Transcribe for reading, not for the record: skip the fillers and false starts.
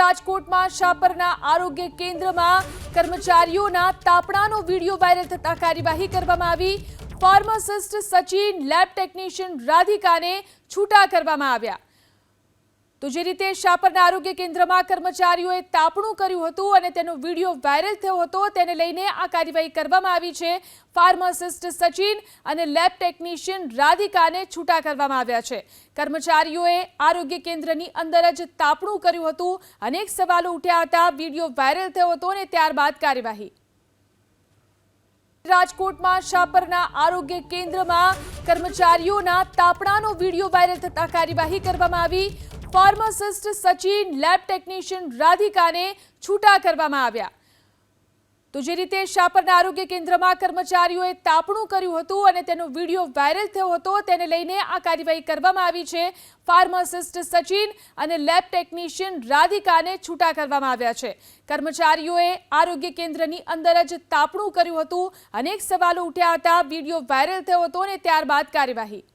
રાજકોટમાં શાપરના આરોગ્ય કેન્દ્રમાં કર્મચારીઓના તાપણાનો વિડીયો વાયરલ થતા કાર્યવાહી કરવામાં આવી। ફાર્માસિસ્ટ સચિન, લેબ ટેકનિશિયન રાધિકાને છૂટા કરવામાં આવ્યા। તો જે રીતે શાપરના આરોગ્ય કેન્દ્રમાં કર્મચારીઓએ તાપણું કર્યું હતું અને તેનો વિડીયો વાયરલ થયો હતો, તેને લઈને આ કાર્યવાહી કરવામાં આવી છે। ફાર્માસિસ્ટ સચિન અને લેબ ટેકનિશિયન રાધિકાને છૂટા કરવામાં આવ્યા છે। કર્મચારીઓએ આરોગ્ય કેન્દ્રની અંદર જ તાપણું કર્યું હતું। અનેક સવાલો ઉઠ્યા હતા। વિડીયો વાયરલ થયો હતો અને ત્યારબાદ કાર્યવાહી। રાજકોટમાં શાપરના આરોગ્ય કેન્દ્રમાં કર્મચારીઓના તાપણાનો વિડીયો વાયરલ થતા કાર્યવાહી કરવામાં આવી। ફાર્માસિસ્ટ સચિન, લેબ ટેકનિશિયન રાધિકાને છૂટા કરવામાં આવ્યા। તો જે રીતે શાપરના આરોગ્ય કેન્દ્રમાં કર્મચારીઓએ તાપણું કર્યું હતું અને તેનો વિડીયો વાયરલ થયો હતો, તેને લઈને આ કાર્યવાહી કરવામાં આવી છે। ફાર્માસિસ્ટ સચિન અને લેબ ટેકનિશિયન રાધિકાને છૂટા કરવામાં આવ્યા છે। કર્મચારીઓએ આરોગ્ય કેન્દ્રની અંદર જ તાપણું કર્યું હતું। અનેક સવાલો ઉઠ્યા હતા। વિડીયો વાયરલ થયો હતો અને ત્યારબાદ કાર્યવાહી।